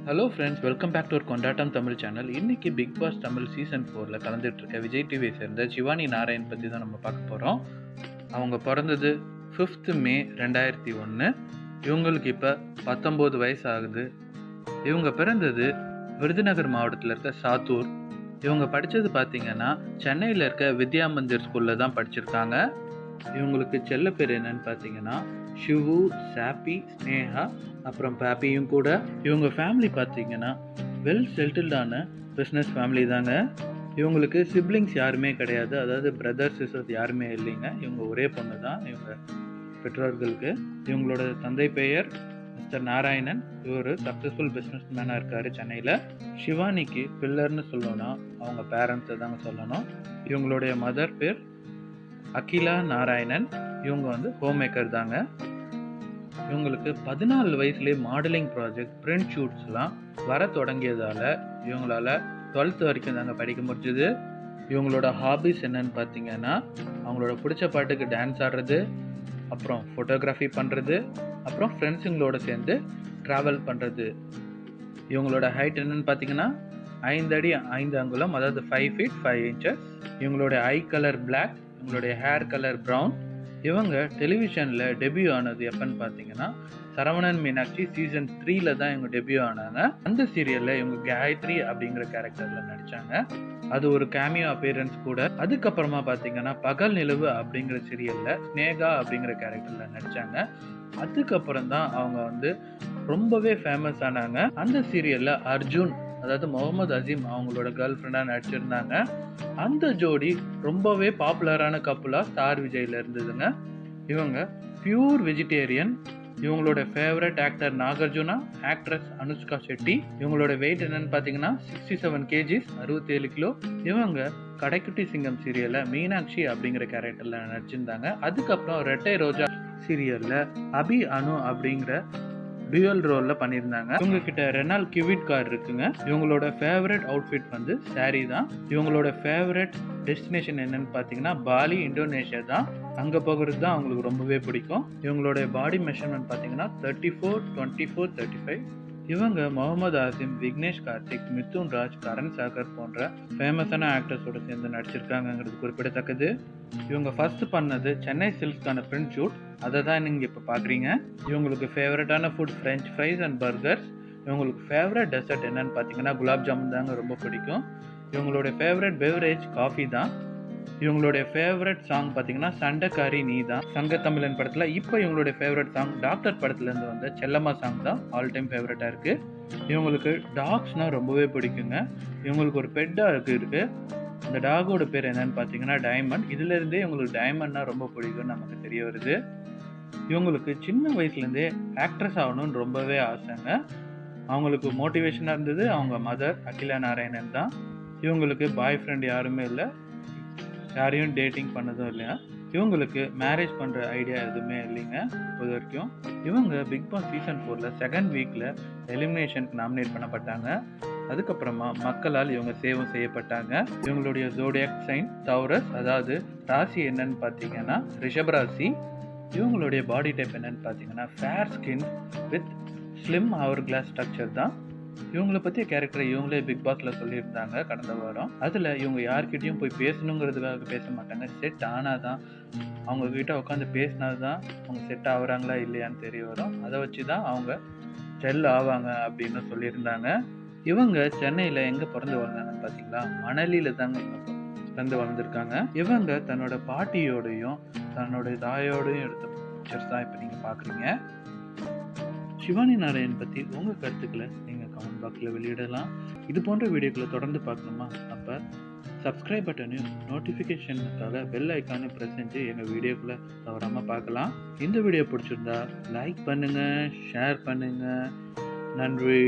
Hello friends, welcome back to Oru Kondattam Tamil channel. இன்னைக்கு Bigg Boss Tamil season 4ல் கலந்துட்டு இருக்க விஜய் டிவியை சேர்ந்த சிவானி நாராயண் பற்றி தான் நம்ம பார்க்க போகிறோம். அவங்க பிறந்தது 5th மே 2001. இவங்களுக்கு இப்போ 19 வயசு ஆகுது. இவங்க பிறந்தது விருதுநகர் மாவட்டத்தில் இருக்க சாத்தூர். இவங்க படித்தது பார்த்தீங்கன்னா சென்னையில் இருக்க வித்யா மந்திர் ஸ்கூலில் தான் படிச்சிருக்காங்க. இவங்களுக்கு செல்ல பேர் என்னன்னு பார்த்தீங்கன்னா ஷிவு, சாப்பி, ஸ்னேகா, அப்புறம் பாப்பியும் கூட. இவங்க ஃபேமிலி பார்த்தீங்கன்னா வெல் செட்டில்டான பிஸ்னஸ் ஃபேமிலி தாங்க. இவங்களுக்கு சிப்ளிங்ஸ் யாருமே கிடையாது, அதாவது பிரதர்ஸ் சிஸ்டர்ஸ் யாருமே இல்லைங்க. இவங்க ஒரே பொண்ணு தான் இவங்க பெற்றோர்களுக்கு. இவங்களோட தந்தை பெயர் மிஸ்டர் நாராயணன். இவர் சக்ஸஸ்ஃபுல் பிஸ்னஸ் மேனாக இருக்கார் சென்னையில். சிவானிக்கு பில்லர்னு சொல்லணும்னா அவங்க பேரண்ட்ஸை தாங்க சொல்லணும். இவங்களுடைய மதர் பேர் அகிலா நாராயணன். இவங்க ஹோம் மேக்கர் தாங்க. இவங்களுக்கு 14 வயசுலேயே மாடலிங் ப்ராஜெக்ட், பிரிண்ட் ஷூட்ஸ்லாம் வர தொடங்கியதால் இவங்களால 12th வரைக்கும் தாங்க படிக்க முடிஞ்சுது. இவங்களோட ஹாபிஸ் என்னன்னு பார்த்தீங்கன்னா அவங்களோட பிடிச்ச பாட்டுக்கு டான்ஸ் ஆடுறது, அப்புறம் ஃபோட்டோகிராஃபி பண்ணுறது, அப்புறம் ஃப்ரெண்ட்ஸுங்களோட சேர்ந்து ட்ராவல் பண்ணுறது. இவங்களோட ஹைட் என்னன்னு பார்த்தீங்கன்னா 5 அடி 5 அங்குலம், அதாவது 5 feet 5 inches. இவங்களோட ஐ கலர் பிளாக், இவங்களுடைய ஹேர் கலர் ப்ரௌன். இவங்க டெலிவிஷனில் டெபியூ ஆனது எப்பன்னு பார்த்தீங்கன்னா சரவணன் மீனாட்சி சீசன் 3ல் தான் இவங்க டெபியூ ஆனாங்க. அந்த சீரியலில் இவங்க காயத்ரி அப்படிங்கிற கேரக்டரில் நடித்தாங்க. அது ஒரு கேமியோ அப்பியரன்ஸ் கூட. அதுக்கப்புறமா பார்த்தீங்கன்னா பகல் நிலவு அப்படிங்கிற சீரியலில் ஸ்னேகா அப்படிங்கிற கேரக்டரில் நடித்தாங்க. அதுக்கப்புறம் தான் அவங்க ரொம்பவே ஃபேமஸ் ஆனாங்க. அந்த சீரியலில் அர்ஜுன், அதாவது முகமது அசீம் அவங்களோட கேர்ள் ஃப்ரெண்டாக நடிச்சிருந்தாங்க. அந்த ஜோடி ரொம்பவே பாப்புலரான கப்புலாக ஸ்டார் விஜயில் இருந்ததுங்க. இவங்க பியூர் வெஜிடேரியன். இவங்களோட favourite actor Nagarjuna, actress Anushka Shetty. இவங்களோட வெயிட் என்னன்னு பார்த்தீங்கன்னா 67 kgs, 67 கிலோ. இவங்க கடைக்குட்டி சிங்கம் சீரியலில் மீனாட்சி அப்படிங்கிற கேரக்டரில் நடிச்சிருந்தாங்க. அதுக்கப்புறம் ரெட்டை ரோஜா சீரியலில் அபி அனு அப்படிங்கிற டியூவல் ரோலில் பண்ணியிருந்தாங்க. இவங்க கிட்ட ரெனால்ட் கிவிட் கார் இருக்குங்க. இவங்களோட ஃபேவரட் அவுட்ஃபிட் சாரீ தான். இவங்களோட ஃபேவரட் டெஸ்டினேஷன் என்னன்னு பார்த்தீங்கன்னா பாலி, இந்தோனேஷியா தான். அங்கே போகிறது தான் அவங்களுக்கு ரொம்பவே பிடிக்கும். இவங்களோட பாடி மெஷர்மெண்ட் பார்த்தீங்கன்னா 34, 24, 35. இவங்க முகமது ஆசிம், விக்னேஷ் கார்த்திக், மிதுன் ராஜ், கரண் சாகர் போன்ற ஃபேமஸான ஆக்டர்ஸோட சேர்ந்து நடிச்சிருக்காங்கிறது குறிப்பிடத்தக்கது. இவங்க ஃபர்ஸ்ட் பண்ணது சென்னை சில்க்ஸ்க்கான பிரிண்ட் ஷூட். அதை தான் நீங்கள் இப்போ பார்க்குறீங்க. இவங்களுக்கு ஃபேவரட்டான food French fries and burgers. இவங்களுக்கு ஃபேவரட் டெசர்ட் என்னன்னு பார்த்தீங்கன்னா குலாப் ஜாமுன் தாங்க ரொம்ப பிடிக்கும். இவங்களுடைய ஃபேவரட் பெவரேஜ் காஃபி தான். இவங்களுடைய ஃபேவரட் சாங் பார்த்தீங்கன்னா சண்டைக்காரி நீ தான், சங்க தமிழன் படத்தில். இப்போ இவங்களுடைய ஃபேவரட் சாங் டாக்டர் படத்துலேருந்து வந்த செல்லம்மா சாங் தான் ஆல் டைம் ஃபேவரட்டாக இருக்குது. இவங்களுக்கு டாக்ஸ்னால் ரொம்பவே பிடிக்குங்க. இவங்களுக்கு ஒரு பெட் டாக் இருக்குது. அந்த டாகோட பேர் என்னன்னு பார்த்தீங்கன்னா டைமண்ட். இதுலேருந்தே இவங்களுக்கு டைமண்ட்னா ரொம்ப பிடிக்கும்னு நமக்கு தெரிய வருது. இவங்களுக்கு சின்ன வயசுலேருந்தே ஆக்ட்ரஸ் ஆகணும்னு ரொம்பவே ஆசைங்க. அவங்களுக்கு மோட்டிவேஷனாக இருந்தது அவங்க மதர் அகிலா நாராயணன் தான். இவங்களுக்கு பாய் ஃப்ரெண்ட் யாருமே இல்லை, யாரையும் டேட்டிங் பண்ணதும் இல்லையா. இவங்களுக்கு மேரேஜ் பண்ணுற ஐடியா எதுவுமே இல்லைங்க இப்போது வரைக்கும். இவங்க பிக் பாஸ் சீசன் 4ல் செகண்ட் வீக்கில் எலிமினேஷனுக்கு நாமினேட் பண்ணப்பட்டாங்க. அதுக்கப்புறமா மக்களால் இவங்க சேவம் செய்யப்பட்டாங்க. இவங்களுடைய ஜோடியாக் சைன் டௌரஸ், அதாவது ராசி என்னன்னு பார்த்தீங்கன்னா ரிஷபராசி. இவங்களுடைய பாடி டைப் என்னன்னு பார்த்தீங்கன்னா fair skin with slim hourglass structure தான். இவங்களை பற்றிய கேரக்டரை இவங்களே பிக் பாஸில் சொல்லியிருந்தாங்க கடந்த வாரம். அதில் இவங்க யார்கிட்டையும் போய் பேசணுங்கிறதுக்காக பேச மாட்டாங்க. செட் ஆனால் தான் அவங்கக்கிட்ட உட்காந்து பேசினா தான் அவங்க செட் ஆகுறாங்களா இல்லையான்னு தெரிய வரும். அதை வச்சு தான் அவங்க செல் ஆவாங்க அப்படின்னு சொல்லியிருந்தாங்க. இவங்க சென்னையில் எங்கே பிறந்து வளர்ந்தாங்கன்னு பார்த்தீங்களா மணலியில் தாங்க இவங்க பிறந்து வளர்ந்துருக்காங்க. இவங்க தன்னோட பாட்டியோடையும் தன்னோட தாயோடையும் எடுத்த பிக்சர்ஸ் தான் இப்போ நீங்கள் பார்க்குறீங்க. சிவானி நாராயண் பற்றி உங்கள் கருத்துக்களை நீங்கள் கமெண்ட் பாக்ஸில் வெளியிடலாம். இது போன்ற வீடியோக்களை தொடர்ந்து பார்க்கணுமா? அப்போ சப்ஸ்கிரைப் பட்டனையும் நோட்டிஃபிகேஷனுக்காக பெல் ஐக்கானை ப்ரெஸ் செஞ்சு எங்கள் வீடியோக்களை தவறாமல் பார்க்கலாம். இந்த வீடியோ பிடிச்சிருந்தா லைக் பண்ணுங்கள், ஷேர் பண்ணுங்கள். நன்றி.